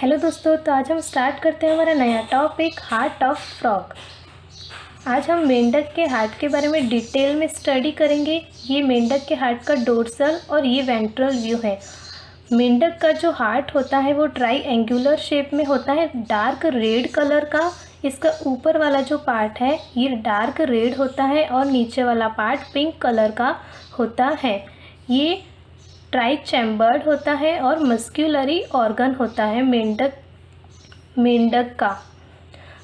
Hello दोस्तों, तो आज हम स्टार्ट करते हैं हमारा नया टॉपिक हार्ट ऑफ फ्रॉग। आज हम मेंढक के हार्ट के बारे में डिटेल में स्टडी करेंगे। ये मेंढक के हार्ट का डोर्सल और ये वेंट्रल व्यू है। मेंढक का जो हार्ट होता है वो ट्राईएंगुलर शेप में होता है, डार्क रेड कलर का। इसका ऊपर वाला जो पार्ट है ये डार्क रेड होता है और नीचे वाला पार्ट पिंक कलर का होता है। ये ट्राई चैम्बर्ड होता है और मस्क्यूलरी ऑर्गन होता है मेंढक का।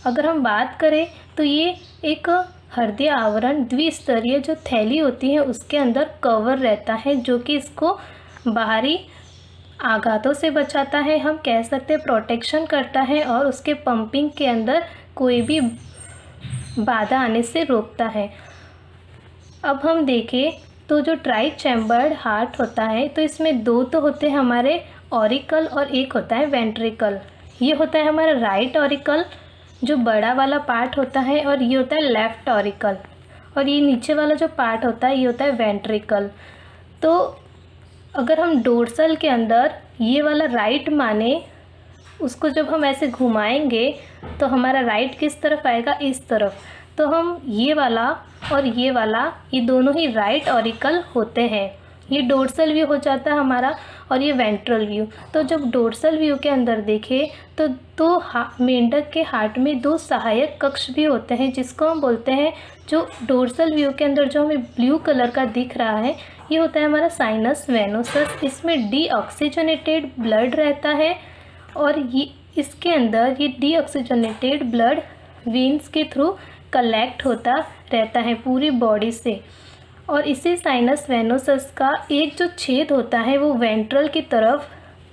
अगर हम बात करें तो ये एक हृदय आवरण द्विस्तरीय जो थैली होती है उसके अंदर कवर रहता है, जो कि इसको बाहरी आघातों से बचाता है। हम कह सकते हैं प्रोटेक्शन करता है और उसके पंपिंग के अंदर कोई भी बाधा आने से रोकता है। अब हम देखें तो जो ट्राई चैम्बर्ड हार्ट होता है तो इसमें दो तो होते हैं हमारे ऑरिकल और एक होता है वेंट्रिकल। ये होता है हमारा राइट ऑरिकल जो बड़ा वाला पार्ट होता है, और ये होता है लेफ़्ट ऑरिकल, और ये नीचे वाला जो पार्ट होता है ये होता है वेंट्रिकल। तो अगर हम डोर्सल के अंदर ये वाला राइट माने, उसको जब हम ऐसे घुमाएंगे तो हमारा राइट किस तरफ आएगा, इस तरफ। तो हम ये वाला और ये वाला ये दोनों ही राइट ऑरिकल होते हैं। ये डोर्सल व्यू हो जाता है हमारा और ये वेंट्रल व्यू। तो जब डोर्सल व्यू के अंदर देखें तो मेंढक के हार्ट में दो सहायक कक्ष भी होते हैं, जिसको हम बोलते हैं, जो डोर्सल व्यू के अंदर जो हमें ब्लू कलर का दिख रहा है ये होता है हमारा साइनस वेनोसस। इसमें डीऑक्सीजनेटेड ब्लड रहता है और ये इसके अंदर ये डीऑक्सीजनेटेड ब्लड वेन्स के थ्रू कलेक्ट होता रहता है पूरी बॉडी से। और इसी साइनस वेनोसस का एक जो छेद होता है वो वेंट्रल की तरफ,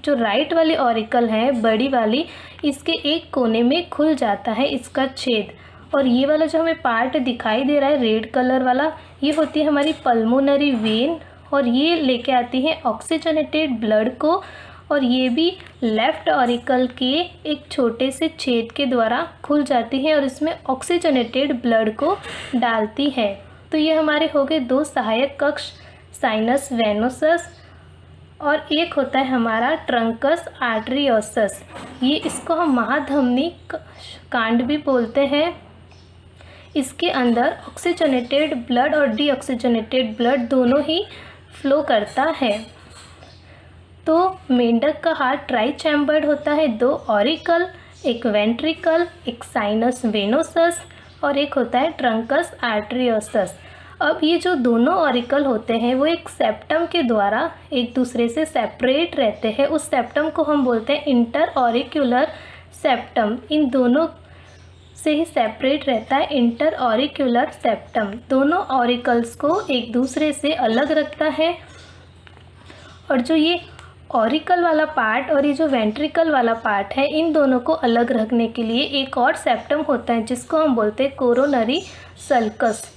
जो राइट वाली ऑरिकल है बड़ी वाली, इसके एक कोने में खुल जाता है इसका छेद। और ये वाला जो हमें पार्ट दिखाई दे रहा है रेड कलर वाला, ये होती है हमारी पल्मोनरी वेन, और ये लेके आती है ऑक्सीजनेटेड ब्लड को, और ये भी लेफ़्ट ऑरिकल के एक छोटे से छेद के द्वारा खुल जाती है और इसमें ऑक्सीजनेटेड ब्लड को डालती है। तो ये हमारे हो गए दो सहायक कक्ष, साइनस वेनोसस, और एक होता है हमारा ट्रंकस आर्टरियोसस। ये इसको हम महाधमनी कांड भी बोलते हैं। इसके अंदर ऑक्सीजनेटेड ब्लड और डीऑक्सीजनेटेड ब्लड दोनों ही फ्लो करता है। तो मेंढक का हार्ट ट्राई चैम्बर्ड होता है, दो ऑरिकल, एक वेंट्रिकल, एक साइनस वेनोसस और एक होता है ट्रंकस आर्टरियोसस। अब ये जो दोनों ऑरिकल होते हैं वो एक सेप्टम के द्वारा एक दूसरे से सेपरेट रहते हैं। उस सेप्टम को हम बोलते हैं इंटर ऑरिक्यूलर सेप्टम। इन दोनों से ही सेपरेट रहता है इंटर ऑरिक्यूलर सेप्टम। दोनों ऑरिकल्स को एक दूसरे से अलग रखता है। और जो ये ऑरिकल वाला पार्ट और ये जो वेंट्रिकल वाला पार्ट है, इन दोनों को अलग रखने के लिए एक और सेप्टम होता है जिसको हम बोलते हैं कोरोनरी सल्कस।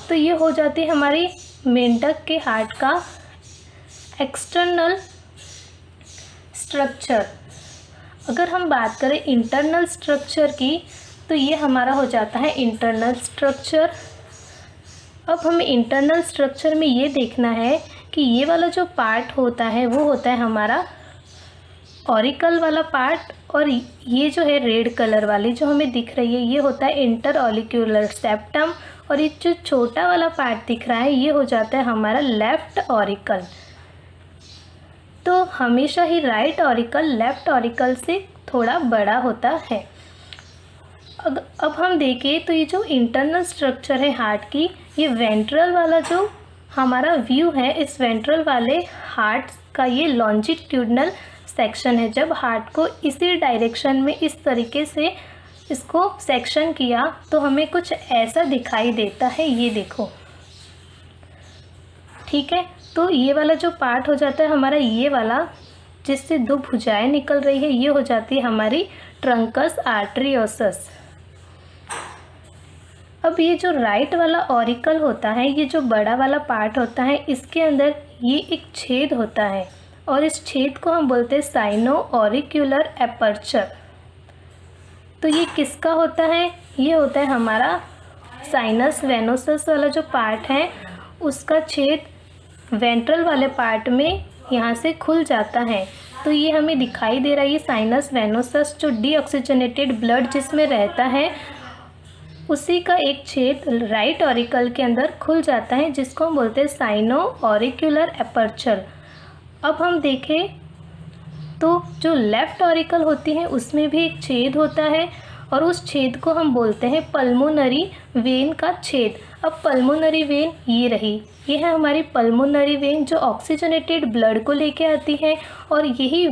तो ये हो जाती है हमारी मेंढक के हार्ट का एक्सटर्नल स्ट्रक्चर। अगर हम बात करें इंटरनल स्ट्रक्चर की तो ये हमारा हो जाता है इंटरनल स्ट्रक्चर। अब हमें इंटरनल स्ट्रक्चर में ये देखना है कि ये वाला जो पार्ट होता है वो होता है हमारा ऑरिकल वाला पार्ट, और ये जो है रेड कलर वाली जो हमें दिख रही है ये होता है इंटर ऑरिक्यूलर सेप्टम, और ये जो छोटा वाला पार्ट दिख रहा है ये हो जाता है हमारा लेफ़्ट ऑरिकल। तो हमेशा ही राइट ऑरिकल लेफ़्ट ऑरिकल से थोड़ा बड़ा होता है। अब हम देखें तो ये जो इंटरनल स्ट्रक्चर है हार्ट की, ये वेंट्रल वाला जो हमारा व्यू है, इस वेंट्रल वाले हार्ट का ये लॉन्जिट्यूडनल सेक्शन है। जब हार्ट को इसी डायरेक्शन में इस तरीके से इसको सेक्शन किया तो हमें कुछ ऐसा दिखाई देता है, ये देखो, ठीक है। तो ये वाला जो पार्ट हो जाता है हमारा, ये वाला जिससे दो भुजाएं निकल रही है, ये हो जाती है हमारी ट्रंकस आर्टरियोसस। अब ये जो राइट वाला ऑरिकल होता है, ये जो बड़ा वाला पार्ट होता है, इसके अंदर ये एक छेद होता है और इस छेद को हम बोलते हैं साइनो ऑरिक्यूलर एपर्चर। तो ये किसका होता है, ये होता है हमारा साइनस वेनोसस वाला जो पार्ट है उसका छेद वेंट्रल वाले पार्ट में यहाँ से खुल जाता है। तो ये हमें दिखाई दे रहा है, ये साइनस वेनोसस जो डीऑक्सीजनेटेड ब्लड जिसमें रहता है उसी का एक छेद राइट ऑरिकल के अंदर खुल जाता है, जिसको हम बोलते हैं साइनो ऑरिक्यूलर एपर्चर। अब हम देखें तो जो लेफ़्ट ऑरिकल होती है उसमें भी एक छेद होता है और उस छेद को हम बोलते हैं पल्मोनरी वेन का छेद। अब पल्मोनरी वेन ये रही, ये है हमारी पल्मोनरी वेन जो ऑक्सीजनेटेड ब्लड को लेके आती है और यही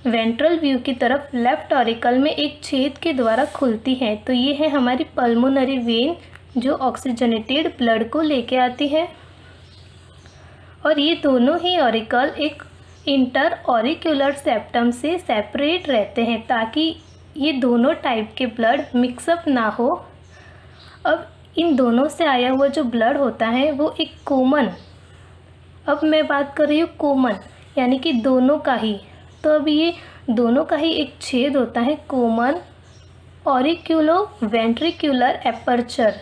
वेंट्रल व्यू की तरफ लेफ़्ट ऑरिकल में एक छेद के द्वारा खुलती है। तो ये है हमारी पल्मोनरी वेन जो ऑक्सीजनेटेड ब्लड को लेके आती है। और ये दोनों ही ऑरिकल एक इंटर ऑरिक्यूलर सेप्टम से सेपरेट रहते हैं ताकि ये दोनों टाइप के ब्लड मिक्सअप ना हो। अब इन दोनों से आया हुआ जो ब्लड होता है वो एक कॉमन, अब मैं बात कर रही हूँ कॉमन यानी कि दोनों का ही, तो अब ये दोनों का ही एक छेद होता है कॉमन ऑरिक्यूलो वेंट्रिक्यूलर एपर्चर।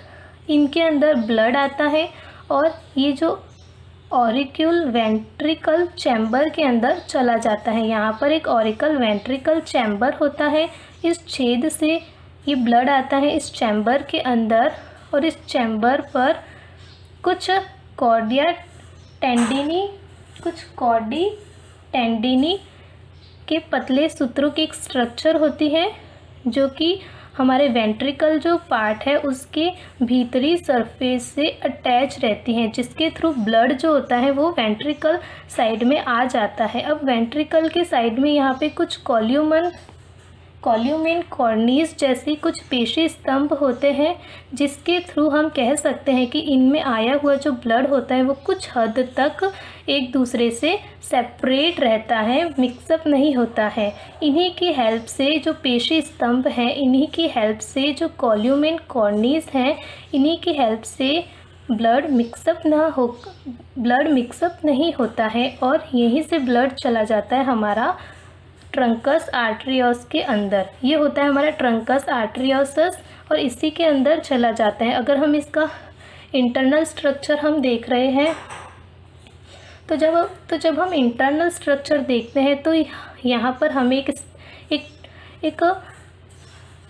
इनके अंदर ब्लड आता है और ये जो ऑरिक्यूल वेंट्रिकल चैम्बर के अंदर चला जाता है। यहाँ पर एक ऑरिकल वेंट्रिकल चैम्बर होता है, इस छेद से ये ब्लड आता है इस चैम्बर के अंदर और इस चैम्बर पर कुछ कॉर्डिया टेंडिनी के पतले सूत्रों की एक स्ट्रक्चर होती है जो कि हमारे वेंट्रिकल जो पार्ट है उसके भीतरी सरफेस से अटैच रहती हैं, जिसके थ्रू ब्लड जो होता है वो वेंट्रिकल साइड में आ जाता है। अब वेंट्रिकल के साइड में यहाँ पे कुछ कॉल्यूमेन कॉर्नीस जैसी कुछ पेशी स्तंभ होते हैं, जिसके थ्रू हम कह सकते हैं कि इनमें आया हुआ जो ब्लड होता है वो कुछ हद तक एक दूसरे से सेपरेट रहता है, मिक्सअप नहीं होता है। इन्हीं की हेल्प से जो पेशी स्तंभ हैं, इन्हीं की हेल्प से जो कॉल्यूमेन कॉर्नीस हैं, इन्हीं की हेल्प से ब्लड मिक्सअप नहीं होता है और यहीं से ब्लड चला जाता है हमारा ट्रंकस आर्टरियोस के अंदर। ये होता है हमारा ट्रंकस आर्टरियोसस और इसी के अंदर चला जाता है। अगर हम इसका इंटरनल स्ट्रक्चर हम देख रहे हैं तो जब हम इंटरनल स्ट्रक्चर देखते हैं तो यहाँ पर हमें एक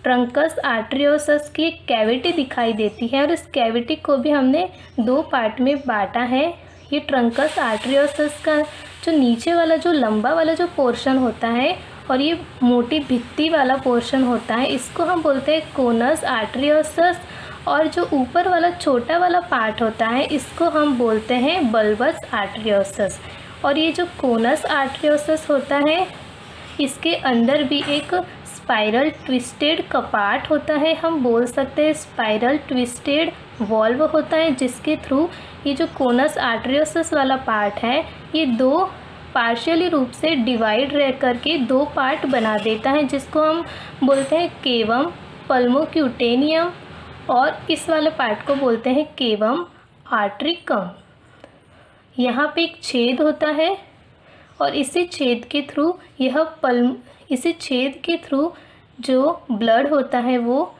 ट्रंकस आर्टरियोसस की एक कैविटी दिखाई देती है और इस कैविटी को भी हमने दो पार्ट में बांटा है। ये ट्रंकस आर्टरियोसस का जो नीचे वाला जो लंबा वाला जो पोर्शन होता है और ये मोटी भित्ती वाला पोर्शन होता है, इसको हम बोलते हैं कोनस आर्टरियोसस और जो ऊपर वाला छोटा वाला पार्ट होता है इसको हम बोलते हैं बल्बस आर्टरियोसस। और ये जो कोनस आर्टरियोसस होता है इसके अंदर भी एक स्पाइरल ट्विस्टेड कपाट होता है, हम बोल सकते हैं स्पाइरल ट्विस्टेड वॉल्व होता है, जिसके थ्रू ये जो कोनस आर्टरियोसस वाला पार्ट है ये दो पार्शियली रूप से डिवाइड रह करके दो पार्ट बना देता है, जिसको हम बोलते हैं केवम पल्मोक्यूटेनियम और इस वाले पार्ट को बोलते हैं केवम आर्ट्रिकम। यहाँ पे एक छेद होता है और इसी छेद के थ्रू जो ब्लड होता है वो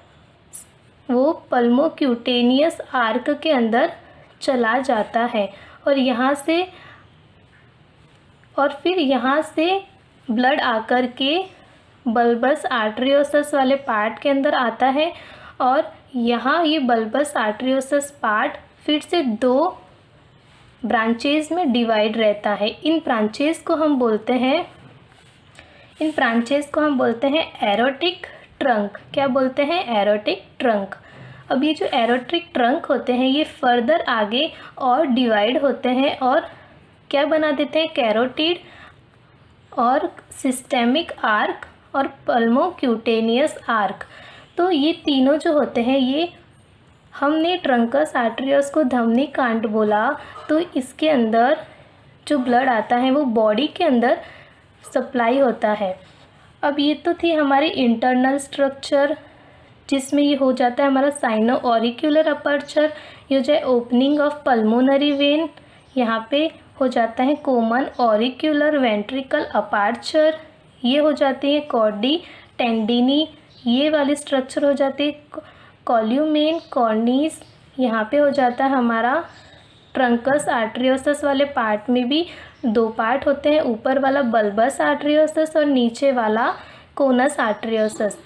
पल्मोक्यूटेनियस आर्क के अंदर चला जाता है और फिर यहाँ से ब्लड आकर के बल्बस आर्टरियोसस वाले पार्ट के अंदर आता है और यहाँ ये बल्बस आर्टरियोसस पार्ट फिर से दो ब्रांचेज में डिवाइड रहता है। इन ब्रांचेज को हम बोलते हैं एरोटिक ट्रंक। क्या बोलते हैं? Aortic trunk. अब ये जो एरोटिक ट्रंक होते हैं ये फर्दर आगे और डिवाइड होते हैं और क्या बना देते हैं? कैरोटिड और सिस्टेमिक आर्क और पल्मोक्यूटेनियस आर्क। तो ये तीनों जो होते हैं ये हमने ट्रंकस आर्टरियोस को धमनी कांड बोला, तो इसके अंदर जो ब्लड आता है वो बॉडी के अंदर सप्लाई होता है। अब ये तो थी हमारी इंटरनल स्ट्रक्चर जिसमें ये हो जाता है हमारा साइनो ऑरिक्यूलर अपर्चर, ये जो है ओपनिंग ऑफ पल्मोनरी वेन, यहाँ पे हो जाता है कॉमन ऑरिक्यूलर वेंट्रिकल अपर्चर, ये हो जाती है कॉर्डी टेंडिनी, ये वाली स्ट्रक्चर हो जाती है कॉल्यूमेन कॉर्नीस, यहाँ पे हो जाता है हमारा ट्रंकस आर्टरियोसस वाले पार्ट में भी दो पार्ट होते हैं, ऊपर वाला बल्बस आर्टरियोसस और नीचे वाला कोनस आर्टरियोसस।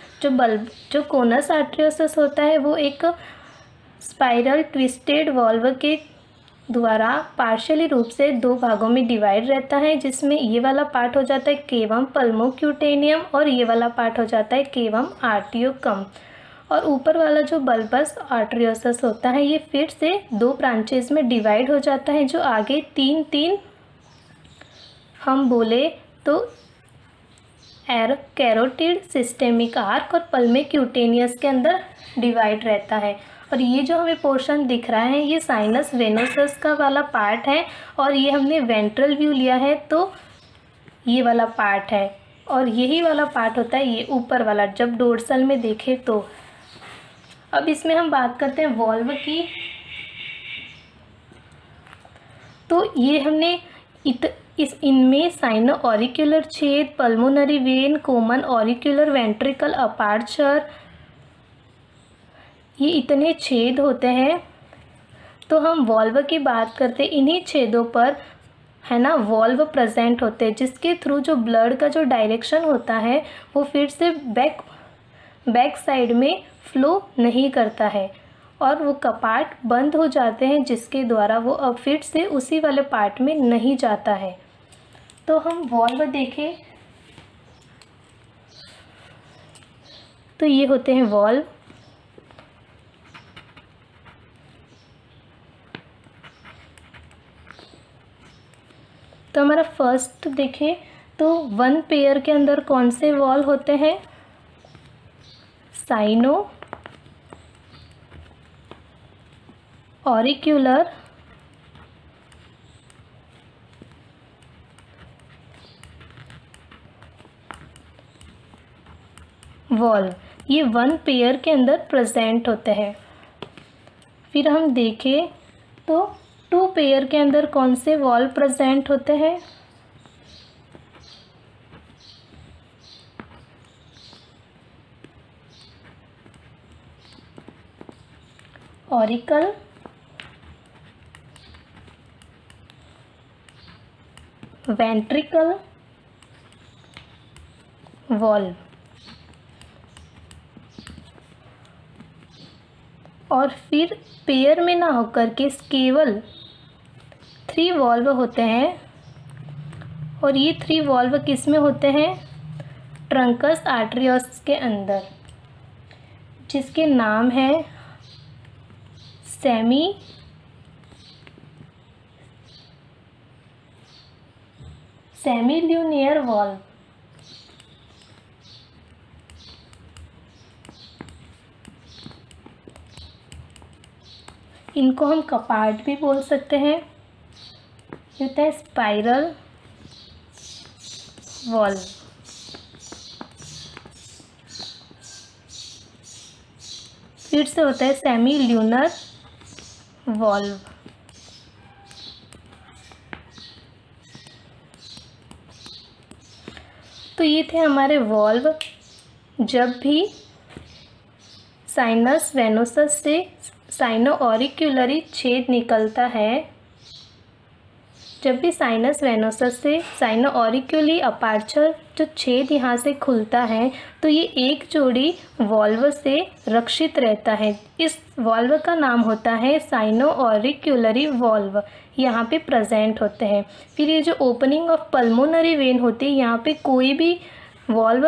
जो कोनस आर्टरियोसस होता है वो एक स्पाइरल ट्विस्टेड वॉल्व के द्वारा पार्शियली रूप से दो भागों में डिवाइड रहता है, जिसमें ये वाला पार्ट हो जाता है केवम पल्मोक्यूटेनियम और ये वाला पार्ट हो जाता है केवम आर्टियोकम। और ऊपर वाला जो बल्बस आर्टरियोसस होता है ये फिर से दो ब्रांचेस में डिवाइड हो जाता है, जो आगे तीन हम बोले तो कैरोटिड, सिस्टेमिक आर्क और पल्मोक्यूटेनियस के अंदर डिवाइड रहता है। और ये जो हमें पोर्शन दिख रहा है ये साइनस वेनोसस का वाला पार्ट है, और ये हमने वेंट्रल व्यू लिया है तो ये वाला पार्ट है, और यही वाला पार्ट होता है ये ऊपर वाला जब डोर्सल में देखें तो। अब इसमें हम बात करते हैं वॉल्व की। तो ये हमने इनमें साइनो ऑरिक्यूलर छेद, pulmonary vein, common auricular ventricle aperture, ये इतने छेद होते हैं। तो हम वॉल्व की बात करते हैं, इन्हीं छेदों पर है ना वॉल्व प्रेजेंट होते हैं, जिसके थ्रू जो ब्लड का जो डायरेक्शन होता है वो फिर से बैक साइड में फ्लो नहीं करता है, और वो कपाट बंद हो जाते हैं, जिसके द्वारा वो अब फिर से उसी वाले पार्ट में नहीं जाता है। तो हम वॉल्व देखें तो ये होते हैं वॉल्व। तो हमारा फर्स्ट देखें तो वन पेयर के अंदर कौन से वॉल्व होते हैं? साइनो ऑरिक्यूलर वॉल्व, ये वन पेयर के अंदर प्रेजेंट होते हैं। फिर हम देखें तो टू पेयर के अंदर कौन से वॉल्व प्रेजेंट होते हैं? Auricle ventricle valve. और फिर पेयर में ना होकर के केवल 3 वॉल्व होते हैं, और ये 3 वॉल्व किस में होते हैं? ट्रंकस आर्टरियोस के अंदर, जिसके नाम है सेमील्यूनियर वॉल्व। इनको हम कपाट भी बोल सकते हैं। ये होता है स्पाइरल वॉल्व। फिर से होता है सेमील्यूनर वॉल्व। तो ये थे हमारे वॉल्व। जब भी साइनस वेनोसस से साइनो ऑरिक्यूलरी छेद निकलता है, जब भी साइनस वेनोसस से साइनो ऑरिक्यूलरी अपार्चर जो छेद यहाँ से खुलता है, तो ये एक जोड़ी वॉल्व से रक्षित रहता है। इस वॉल्व का नाम होता है साइनो ऑरिक्यूलरी वॉल्व, यहाँ पे प्रेजेंट होते हैं। फिर ये जो ओपनिंग ऑफ पल्मोनरी वेन होती है, यहाँ पे कोई भी वॉल्व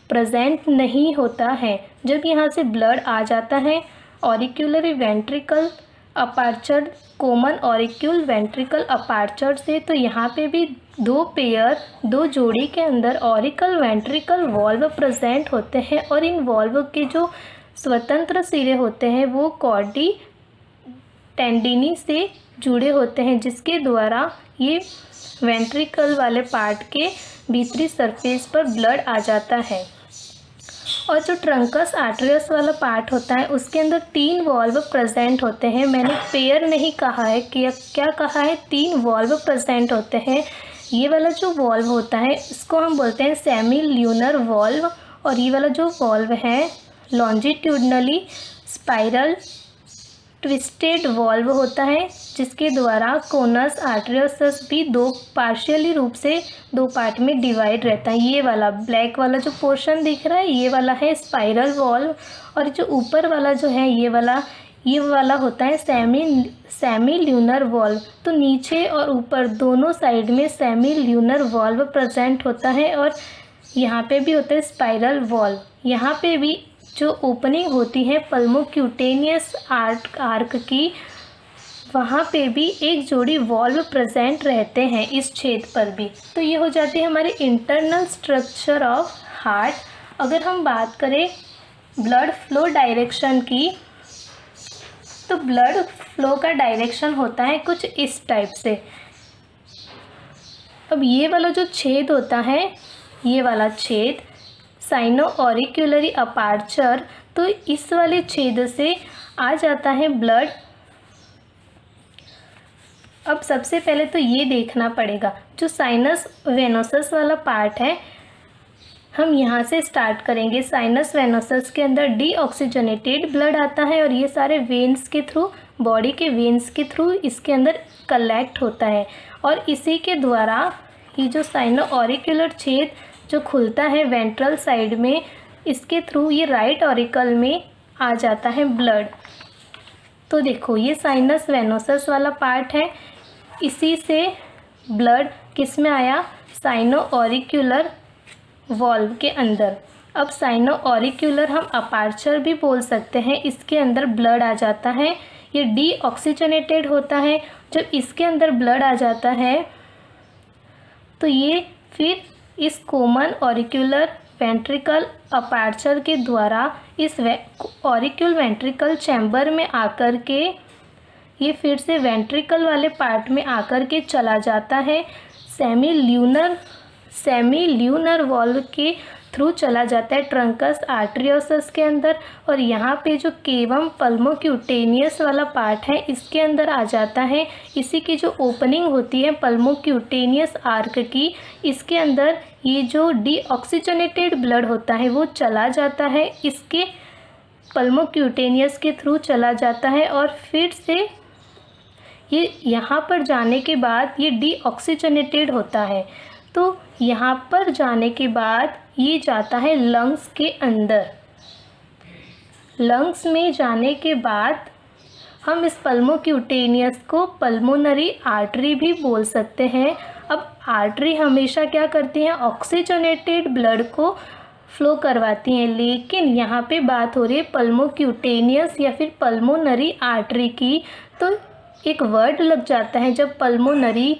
प्रेजेंट नहीं होता है। जब यहाँ से ब्लड आ जाता है auriculo ventricle aperture, common auricle ventricle aperture से, तो यहाँ पे भी 2 जोड़ी के अंदर ऑरिकल वेंट्रिकल वॉल्व प्रेजेंट होते हैं, और इन वॉल्व के जो स्वतंत्र सिरे होते हैं वो कॉर्डी टेंडिनी से जुड़े होते हैं, जिसके द्वारा ये वेंट्रिकल वाले पार्ट के भीतरी सरफेस पर ब्लड आ जाता है। और जो ट्रंकस आर्टरियस वाला पार्ट होता है उसके अंदर 3 वॉल्व प्रेजेंट होते हैं। मैंने पेयर नहीं कहा है कि क्या कहा है, 3 वॉल्व प्रेजेंट होते हैं। ये वाला जो वॉल्व होता है इसको हम बोलते हैं सेमील्यूनर वॉल्व, और ये वाला जो वॉल्व है लॉन्जिट्यूडनली स्पाइरल ट्विस्टेड वॉल्व होता है जिसके द्वारा कोनस आर्टेरियोसस भी दो पार्शियली रूप से दो पार्ट में डिवाइड रहता है। ये वाला ब्लैक वाला जो पोर्शन दिख रहा है ये वाला है स्पाइरल वॉल्व, और जो ऊपर वाला जो है ये वाला होता है सेमी ल्यूनर वॉल्व। तो नीचे और ऊपर दोनों साइड में सेमी ल्यूनर वॉल्व प्रेजेंट होता है, और यहाँ पे भी होता है स्पाइरल वॉल्व। यहाँ पे भी जो ओपनिंग होती है पल्मोक्यूटेनियस आर्क की, वहाँ पे भी एक जोड़ी वॉल्व प्रेजेंट रहते हैं इस छेद पर भी। तो ये हो जाती है हमारी इंटरनल स्ट्रक्चर ऑफ हार्ट। अगर हम बात करें ब्लड फ्लो डायरेक्शन की, तो ब्लड फ्लो का डायरेक्शन होता है कुछ इस टाइप से। अब ये वाला जो छेद होता है, ये वाला छेद साइनो ऑरिक्यूलरी अपार्चर, तो इस वाले छेद से आ जाता है ब्लड। अब सबसे पहले तो ये देखना पड़ेगा जो साइनस वेनोसस वाला पार्ट है, हम यहाँ से स्टार्ट करेंगे। साइनस वेनोसस के अंदर डीऑक्सीजनेटेड ब्लड आता है और ये सारे वेन्स के थ्रू, बॉडी के वेन्स के थ्रू इसके अंदर कलेक्ट होता है, और इसी के द्वारा ये जो साइनो ऑरिक्यूलर छेद जो खुलता है वेंट्रल साइड में, इसके थ्रू ये राइट ऑरिकल में आ जाता है ब्लड। तो देखो ये साइनस वेनोसस वाला पार्ट है, इसी से ब्लड किस में आया, साइनो ऑरिक्यूलर वॉल्व के अंदर। अब साइनो ऑरिक्यूलर हम अपार्चर भी बोल सकते हैं, इसके अंदर ब्लड आ जाता है, ये डीऑक्सीजनेटेड होता है। जब इसके अंदर ब्लड आ जाता है तो ये फिर इस कॉमन ऑरिक्यूलर वेंट्रिकल अपार्चर के द्वारा इस ऑरिक्यूल वेंट्रिकल चैम्बर में आकर के ये फिर से वेंट्रिकल वाले पार्ट में आकर के चला जाता है, सेमी ल्यूनर वॉल्व के थ्रू चला जाता है ट्रंकस आर्टेरियोसस के अंदर, और यहाँ पे जो केवम पल्मोक्यूटेनियस वाला पार्ट है इसके अंदर आ जाता है। इसी की जो ओपनिंग होती है पल्मोक्यूटेनियस आर्क की, इसके अंदर ये जो डीऑक्सीजनेटेड ब्लड होता है वो चला जाता है, इसके पल्मोक्यूटेनियस के थ्रू चला जाता है, और फिर से ये यहाँ पर जाने के बाद ये डीऑक्सीजनेटेड होता है। तो यहाँ पर जाने के बाद ये जाता है लंग्स के अंदर। लंग्स में जाने के बाद हम इस पल्मोक्यूटेनियस को पल्मोनरी आर्टरी भी बोल सकते हैं। अब आर्टरी हमेशा क्या करती हैं, ऑक्सीजनेटेड ब्लड को फ्लो करवाती हैं, लेकिन यहाँ पे बात हो रही है पल्मोक्यूटेनियस या फिर पल्मोनरी आर्टरी की। तो एक वर्ड लग जाता है जब पल्मोनरी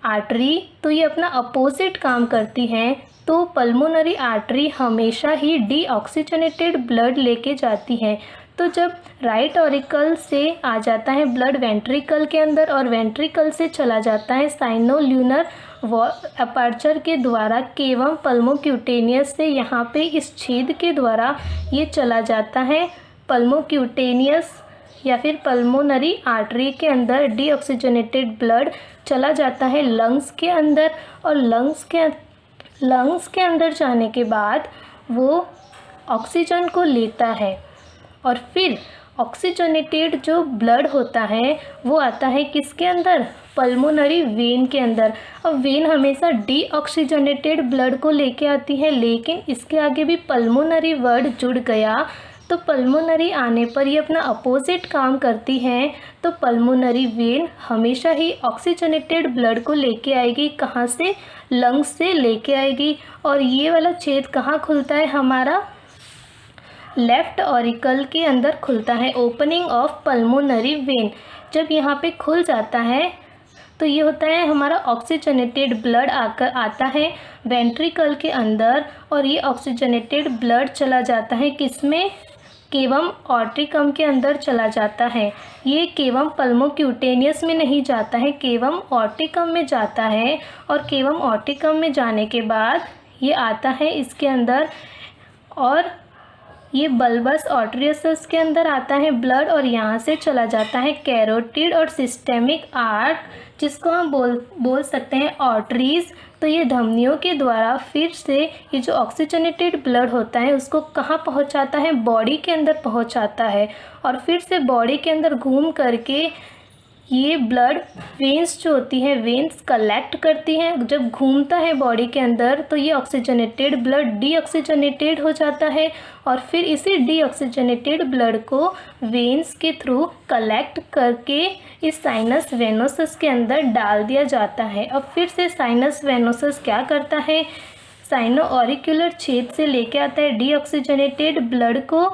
आर्टरी, तो ये अपना अपोजिट काम करती हैं। तो पल्मोनरी आर्टरी हमेशा ही डीऑक्सीजनेटेड ब्लड लेके जाती है। तो जब राइट ऑरिकल से आ जाता है ब्लड वेंट्रिकल के अंदर, और वेंट्रिकल से चला जाता है साइनो ल्यूनर अपार्चर के द्वारा केवम पल्मोक्यूटेनियस से, यहाँ पे इस छेद के द्वारा ये चला जाता है पल्मोक्यूटेनियस या फिर पल्मोनरी आर्टरी के अंदर। डीऑक्सीजनेटेड ब्लड चला जाता है लंग्स के अंदर, और लंग्स के अंदर जाने के बाद वो ऑक्सीजन को लेता है, और फिर ऑक्सीजनेटेड जो ब्लड होता है वो आता है किसके अंदर, पल्मोनरी वेन के अंदर। अब वेन हमेशा डीऑक्सीजनेटेड ब्लड को लेके आती है, लेकिन इसके आगे भी पल्मोनरी वर्ड जुड़ गया तो पल्मोनरी आने पर ये अपना अपोजिट काम करती हैं। तो पल्मोनरी वेन हमेशा ही ऑक्सीजनेटेड ब्लड को लेके आएगी, कहाँ से, लंग्स से लेके आएगी। और ये वाला छेद कहाँ खुलता है, हमारा लेफ्ट ऑरिकल के अंदर खुलता है, ओपनिंग ऑफ पल्मोनरी वेन। जब यहाँ पे खुल जाता है तो ये होता है हमारा ऑक्सीजनेटेड ब्लड आकर आता है वेंट्रिकल के अंदर, और ये ऑक्सीजनेटेड ब्लड चला जाता है किसमें, केवम ऑर्टिकम के अंदर चला जाता है। ये केवम पल्मोक्यूटेनियस में नहीं जाता है, केवम ऑर्टिकम में जाता है, और केवम ऑर्टिकम में जाने के बाद ये आता है इसके अंदर, और ये बल्बस आर्टेरियोसस के अंदर आता है ब्लड, और यहाँ से चला जाता है कैरोटिड और सिस्टेमिक आर्ट, जिसको हम बोल सकते हैं आर्टरीज। तो ये धमनियों के द्वारा फिर से ये जो ऑक्सीजनेटेड ब्लड होता है उसको कहाँ पहुँचाता है, बॉडी के अंदर पहुँचाता है। और फिर से बॉडी के अंदर घूम करके ये ब्लड वेन्स जो होती है, वेन्स कलेक्ट करती हैं। जब घूमता है बॉडी के अंदर तो ये ऑक्सीजनेटेड ब्लड डीऑक्सीजनेटेड हो जाता है और फिर इसी डीऑक्सीजनेटेड ब्लड को वेन्स के थ्रू कलेक्ट करके इस साइनस वेनोसस के अंदर डाल दिया जाता है। अब फिर से साइनस वेनोसस क्या करता है, साइनो ऑरिक्यूलर छेद से लेके आता है डीऑक्सीजनेटेड ब्लड को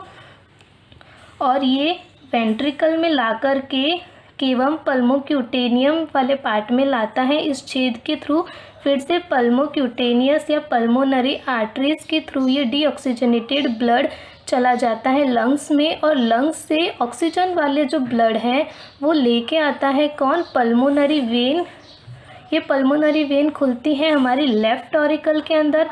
और ये वेंट्रिकल में ला कर के केवम पल्मोक्यूटेनियम वाले पार्ट में लाता है। इस छेद के थ्रू फिर से पल्मोक्यूटेनियस या पल्मोनरी आर्टरीज के थ्रू ये डीऑक्सीजनेटेड ब्लड चला जाता है लंग्स में और लंग्स से ऑक्सीजन वाले जो ब्लड हैं वो लेके आता है कौन, पल्मोनरी वेन। ये पल्मोनरी वेन खुलती है हमारी लेफ़्ट ऑरिकल के अंदर।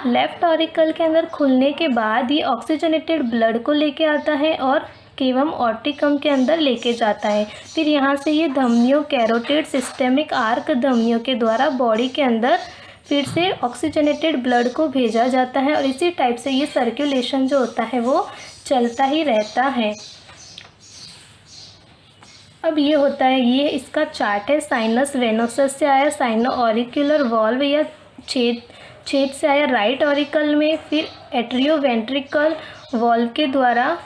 लेफ़्ट ऑरिकल के अंदर खुलने के बाद ये ऑक्सीजनेटेड ब्लड को लेके आता है और केवम ऑर्टिकम के अंदर लेके जाता है। फिर यहाँ से ये धमनियों, कैरोटिड सिस्टेमिक आर्क धमनियों के द्वारा बॉडी के अंदर फिर से ऑक्सीजनेटेड ब्लड को भेजा जाता है और इसी टाइप से ये सर्कुलेशन जो होता है वो चलता ही रहता है। अब ये होता है, ये इसका चार्ट है। साइनस वेनोसस से आया, साइनो ऑरिक्यूलर वॉल्व या छेद से आया राइट ऑरिकल में, फिर एट्रियो वेंट्रिकल वॉल्व के द्वारा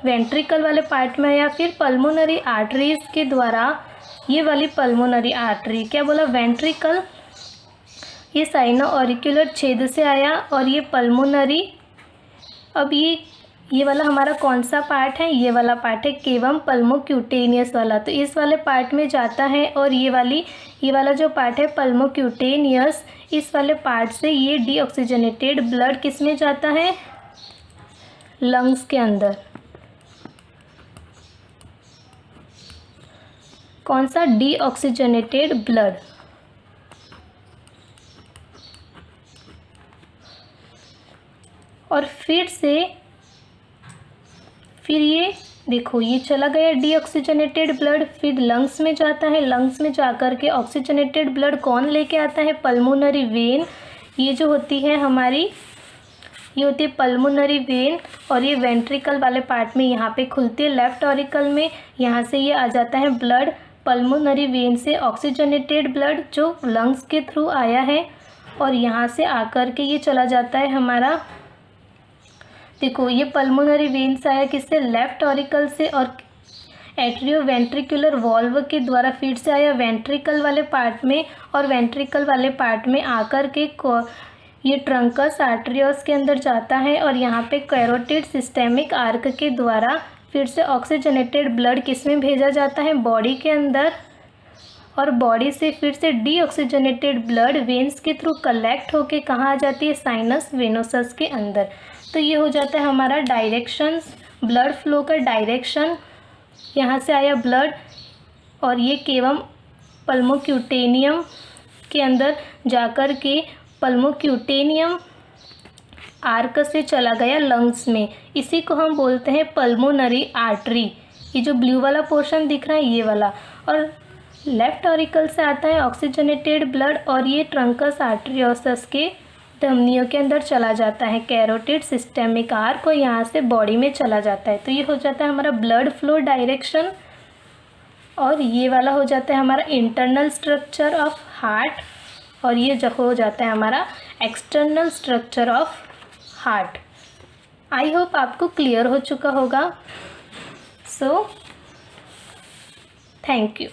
वेंट्रिकल वाले पार्ट में आया, फिर पल्मोनरी आर्टरीज के द्वारा ये वाली पल्मोनरी आर्टरी, क्या बोला, वेंट्रिकल, ये साइनो ऑरिक्यूलर छेद से आया और ये पल्मोनरी। अब ये वाला हमारा कौन सा पार्ट है, ये वाला पार्ट है केवम पल्मोक्यूटेनियस वाला, तो इस वाले पार्ट में जाता है और ये वाला जो पार्ट है पल्मोक्यूटेनियस, इस वाले पार्ट से ये डीऑक्सीजनेटेड ब्लड किस में जाता है, लंग्स के अंदर। कौन सा, डीऑक्सीजनेटेड ब्लड। और फिर ये देखो ये चला गया डीऑक्सीजनेटेड ब्लड, फिर लंग्स में जाता है। लंग्स में जाकर के ऑक्सीजनेटेड ब्लड कौन लेके आता है, पल्मोनरी वेन। ये जो होती है हमारी, ये होती है पल्मोनरी वेन और ये वेंट्रिकल वाले पार्ट में यहाँ पे खुलती है लेफ्ट ऑरिकल में। यहाँ से ये आ जाता है ब्लड पल्मोनरी वेन से, ऑक्सीजनेटेड ब्लड जो लंग्स के थ्रू आया है और यहाँ से आकर के ये चला जाता है हमारा, देखो ये पल्मोनरी वेन से आया किससे, लेफ्ट ऑरिकल से, और एट्रियो वेंट्रिकुलर वॉल्व के द्वारा फिर से आया वेंट्रिकल वाले पार्ट में और वेंट्रिकल वाले पार्ट में आकर के ये ट्रंकस आर्टरियोस के अंदर जाता है और यहाँ पे कैरोटिड सिस्टेमिक आर्क के द्वारा फिर से ऑक्सीजनेटेड ब्लड किस में भेजा जाता है, बॉडी के अंदर, और बॉडी से फिर से डीऑक्सीजनेटेड ब्लड वेन्स के थ्रू कलेक्ट होके कहाँ आ जाती है, साइनस वेनोसस के अंदर। तो ये हो जाता है हमारा डायरेक्शंस, ब्लड फ्लो का डायरेक्शन। यहाँ से आया ब्लड और ये केवम पल्मोक्यूटेनियम के अंदर जाकर के पल्मोक्यूटेनियम आर्क से चला गया लंग्स में, इसी को हम बोलते हैं पल्मोनरी आर्टरी। ये जो ब्लू वाला पोर्शन दिख रहा है ये वाला, और लेफ्ट ऑरिकल से आता है ऑक्सीजनेटेड ब्लड और ये ट्रंकस आर्टरियोसस के धमनियों के अंदर चला जाता है, कैरोटिड सिस्टेमिक आर्क, और यहाँ से बॉडी में चला जाता है। तो ये हो जाता है हमारा ब्लड फ्लो डायरेक्शन। और ये वाला हो जाता है हमारा इंटरनल स्ट्रक्चर ऑफ हार्ट और ये जो हो जाता है हमारा external structure of heart. I hope आपको क्लियर हो चुका होगा। So thank you.